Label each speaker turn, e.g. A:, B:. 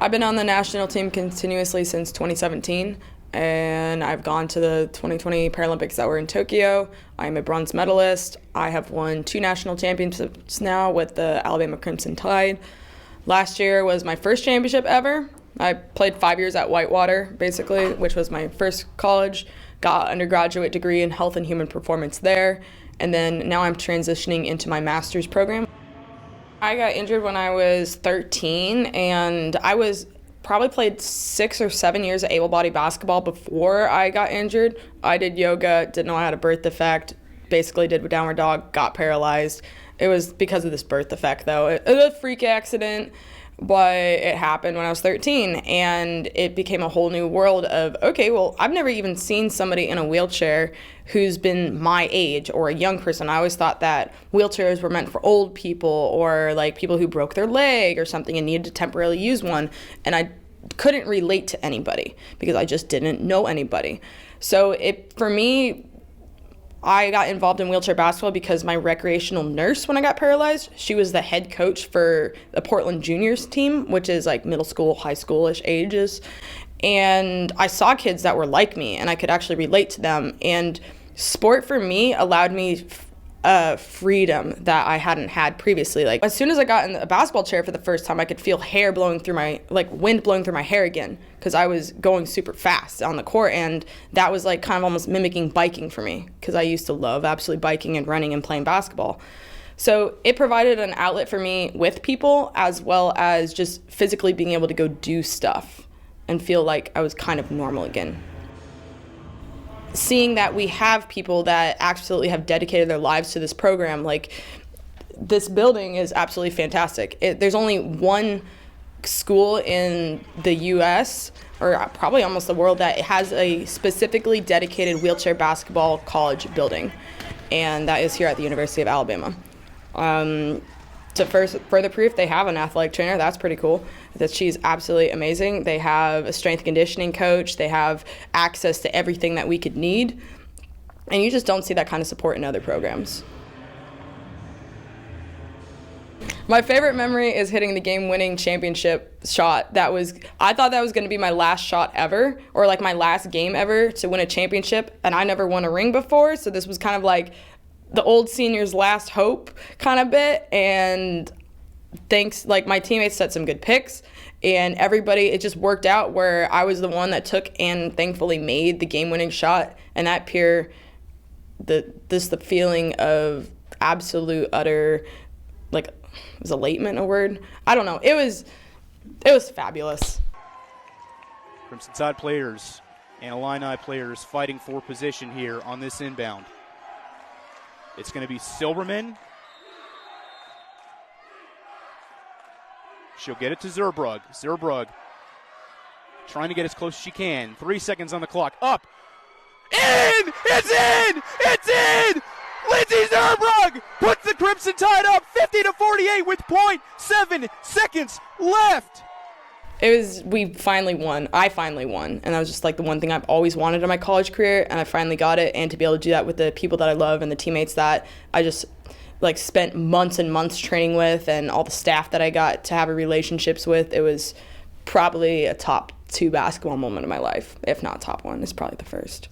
A: I've been on the national team continuously since 2017, and I've gone to the 2020 Paralympics that were in Tokyo. I'm a bronze medalist. I have won 2 national championships now with the Alabama Crimson Tide. Last year was my first championship ever. I played 5 years at Whitewater, basically, which was my first college. Got an undergraduate degree in health and human performance there, and then now I'm transitioning into my master's program. I got injured when I was 13, and I was probably played 6 or 7 years of able-bodied basketball before I got injured. I did yoga, didn't know I had a birth defect, basically did a downward dog, got paralyzed. It was because of this birth defect, though. It was a freak accident, but it happened when I was 13, and it became a whole new world of, okay, well, I've never even seen somebody in a wheelchair who's been my age or a young person. I always thought that wheelchairs were meant for old people or like people who broke their leg or something and needed to temporarily use one, and I couldn't relate to anybody because I just didn't know anybody. So for me, I got involved in wheelchair basketball because my recreational nurse, when I got paralyzed, she was the head coach for the Portland Juniors team, which is like middle school, high school-ish ages. And I saw kids that were like me, and I could actually relate to them. And sport for me allowed me freedom that I hadn't had previously. Like as soon as I got in a basketball chair for the first time, I could feel hair blowing through my, like wind blowing through my hair again, because I was going super fast on the court, and that was like kind of almost mimicking biking for me, because I used to love absolutely biking and running and playing basketball. So it provided an outlet for me with people, as well as just physically being able to go do stuff and feel like I was kind of normal again. Seeing that we have people that absolutely have dedicated their lives to this program, like this building is absolutely fantastic. There's only one school in the U.S., or probably almost the world, that has a specifically dedicated wheelchair basketball college building, and that is here at the University of Alabama. To further proof, they have an athletic trainer. That's pretty cool. That she's absolutely amazing. They have a strength and conditioning coach. They have access to everything that we could need. And you just don't see that kind of support in other programs. My favorite memory is hitting the game-winning championship shot. I thought that was going to be my last shot ever, or like my last game ever to win a championship, and I never won a ring before, so this was kind of like the old senior's last hope kind of bit. And thanks, like my teammates set some good picks, and everybody, it just worked out where I was the one that took and thankfully made the game-winning shot, and that the feeling of absolute utter, like, is elatement a word? I don't know. It was fabulous.
B: Crimson Tide players and Illini players fighting for position here on this inbound. It's going to be Silberman. She'll get it to Zurbrugg. Zurbrugg trying to get as close as she can. 3 seconds on the clock. Up. In! It's in! It's in! Lindsey Zurbrugg puts the Crimson Tide up 50-48 with 0.7 seconds left.
A: We finally won. I finally won. And that was just like the one thing I've always wanted in my college career, and I finally got it. And to be able to do that with the people that I love and the teammates that I just like spent months and months training with, and all the staff that I got to have relationships with, it was probably a top 2 basketball moment of my life. If not top 1, it's probably the first.